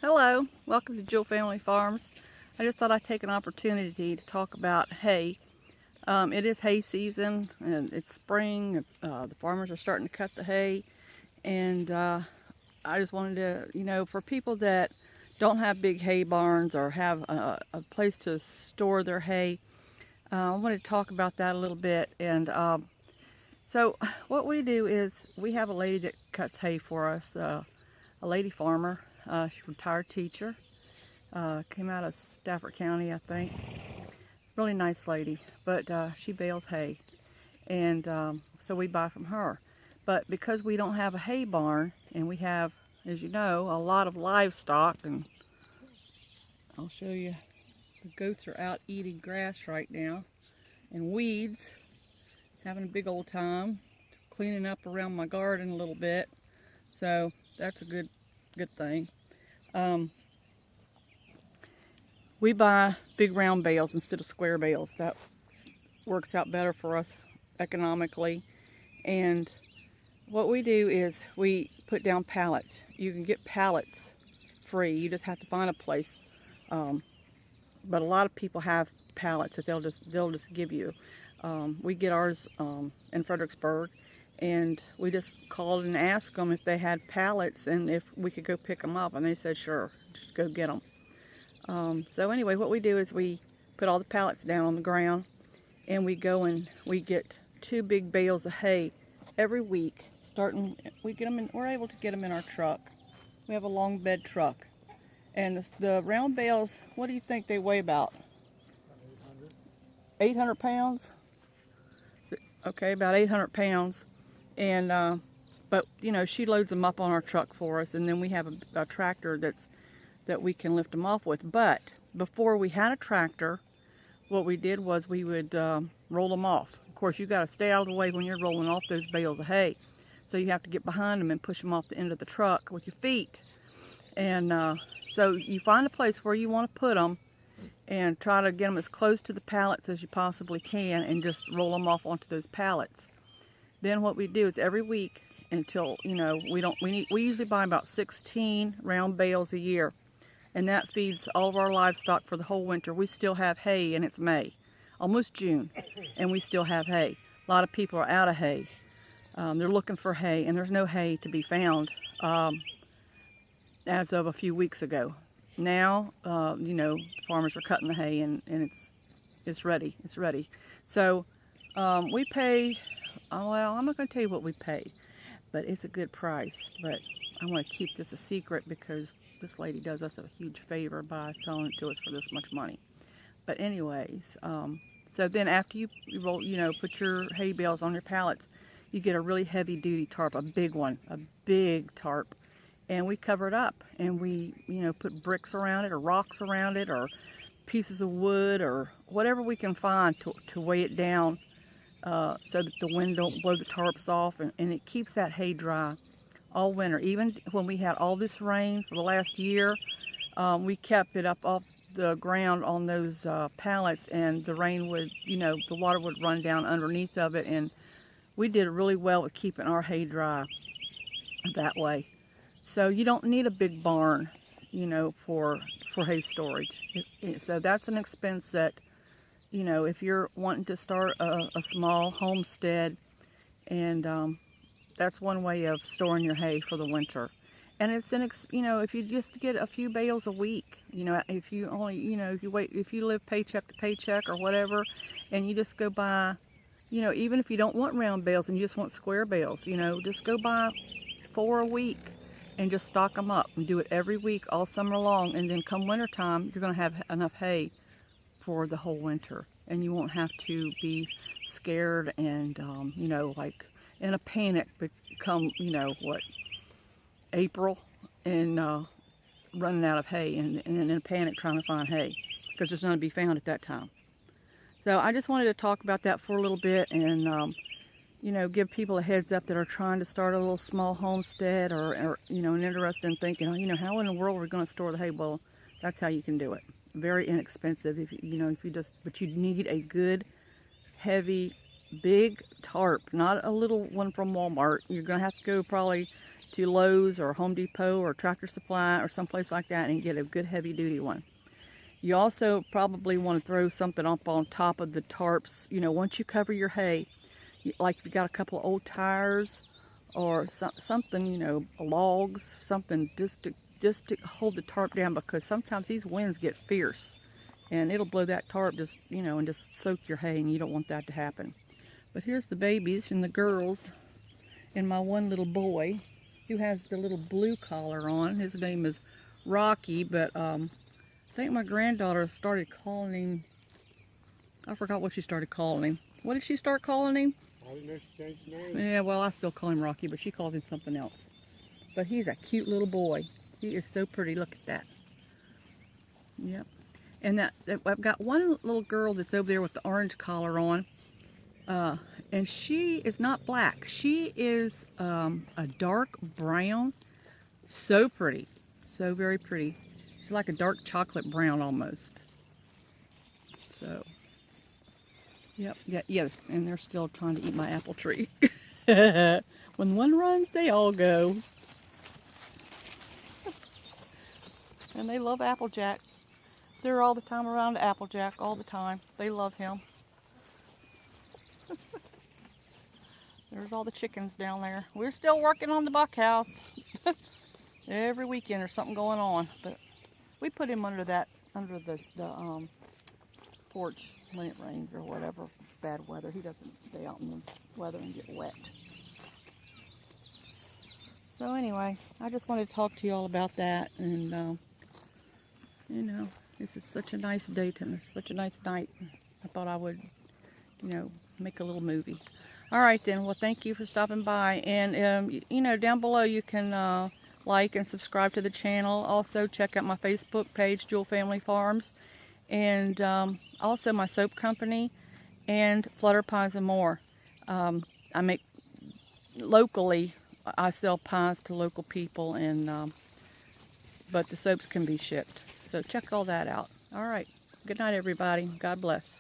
Hello, welcome to Jewell Family Farms. I just thought I'd take an opportunity to talk about hay. It is hay season and it's spring. The farmers are starting to cut the hay, and I just wanted to, for people that don't have big hay barns or have a place to store their hay, I wanted to talk about that a little bit. And so what we do is we have a lady that cuts hay for us, a lady farmer. She's a retired teacher, came out of Stafford County, I think. Really nice lady, but she bales hay, and so we buy from her. But because we don't have a hay barn, and we have, as you know, a lot of livestock, and I'll show you, the goats are out eating grass right now, and weeds, having a big old time, cleaning up around my garden a little bit, so that's a good thing. We buy big round bales instead of square bales. That works out better for us economically. And what we do is we put down pallets. You can get pallets free. You just have to find a place. But a lot of people have pallets that they'll just give you. We get ours in Fredericksburg. And we just called and asked them if they had pallets and if we could go pick them up. And they said, sure, just go get them. So anyway, what we do is we put all the pallets down on the ground. And we go and we get 2 big bales of hay every week. We get them in, we're able to get them in our truck. We have a long bed truck. And the round bales, what do you think they weigh about? 800 pounds? Okay, about 800 pounds. And but she loads them up on our truck for us, and then we have a tractor that we can lift them off with. But before we had a tractor, what we did was we would roll them off. Of course, you got to stay out of the way when you're rolling off those bales of hay, so you have to get behind them and push them off the end of the truck with your feet. And so you find a place where you want to put them and try to get them as close to the pallets as you possibly can, and just roll them off onto those pallets. Then what we do is every week until, we usually buy about 16 round bales a year. And that feeds all of our livestock for the whole winter. We still have hay, and it's May, almost June, and we still have hay. A lot of people are out of hay. They're looking for hay, and there's no hay to be found as of a few weeks ago. Now, the farmers are cutting the hay, and it's ready. It's ready. So we pay. Well, I'm not going to tell you what we pay, but it's a good price. But I want to keep this a secret because this lady does us a huge favor by selling it to us for this much money. But anyways, so then after you roll, put your hay bales on your pallets, you get a really heavy duty tarp, a big one, a big tarp, and we cover it up, and we, put bricks around it or rocks around it or pieces of wood or whatever we can find to weigh it down. So that the wind don't blow the tarps off, and it keeps that hay dry all winter. Even when we had all this rain for the last year, we kept it up off the ground on those pallets, and the rain would, the water would run down underneath of it, and we did really well with keeping our hay dry that way. So you don't need a big barn, for hay storage. So that's an expense that, if you're wanting to start a small homestead, and that's one way of storing your hay for the winter. And it's if you just get a few bales a week, if you only, if you live paycheck to paycheck or whatever, and you just go buy, even if you don't want round bales and you just want square bales, just go buy 4 a week and just stock them up and do it every week all summer long. And then come winter time, you're going to have enough hay for the whole winter, and you won't have to be scared and like in a panic come April and running out of hay, and in a panic trying to find hay because there's none to be found at that time. So I just wanted to talk about that for a little bit, and give people a heads up that are trying to start a little small homestead or and interested in thinking, how in the world are we going to store the hay? Well, that's how you can do it. Very inexpensive but you need a good, heavy, big tarp, not a little one from Walmart. You're going to have to go probably to Lowe's or Home Depot or Tractor Supply or someplace like that and get a good heavy duty one. You also probably want to throw something up on top of the tarps. You know, once you cover your hay, like if you got a couple of old tires or something, you know, logs, something just to hold the tarp down, because sometimes these winds get fierce and it'll blow that tarp just, you know, and just soak your hay, and you don't want that to happen. But here's the babies and the girls and my one little boy who has the little blue collar on. His name is Rocky, but I think my granddaughter started calling him, I forgot what she started calling him. What did she start calling him? I didn't know she changed his name. Yeah, well, I still call him Rocky, but she calls him something else. But he's a cute little boy. He is so pretty. Look at that. Yep. And I've got one little girl that's over there with the orange collar on. And she is not black. She is a dark brown. So pretty. So very pretty. She's like a dark chocolate brown almost. So, yep, yes, and they're still trying to eat my apple tree. When one runs, they all go. And they love Applejack. They're all the time around Applejack, all the time. They love him. There's all the chickens down there. We're still working on the buckhouse. Every weekend there's something going on, but we put him under the porch when it rains or whatever, bad weather. He doesn't stay out in the weather and get wet. So anyway, I just wanted to talk to you all about that, and you know, this is such a nice day and such a nice night. I thought I would, you know, make a little movie. All right then, well, thank you for stopping by, and you know, down below you can like and subscribe to the channel. Also check out my Facebook page, Jewellfamilyfarms, and also my soap company and Flutter Pies and More. I make locally. I sell pies to local people, and but the soaps can be shipped. So check all that out. All right. Good night, everybody. God bless.